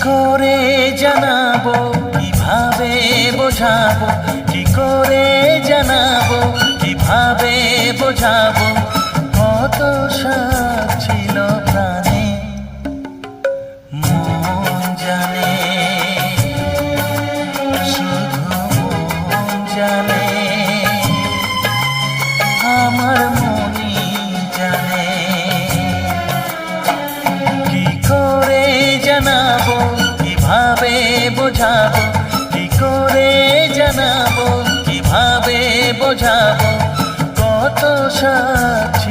করে জানাবো, কিভাবে বোঝাবো, কি করে জানাবো, কিভাবে বোঝাবো, কত সাথ ছিল প্রাণে মন জানে, শুধু মন জানে, আমার মনই জানে। কি করে জানাবো, কিভাবে বোঝাবো, কি করে জানাবো, কিভাবে বোঝাবো, কত সাথ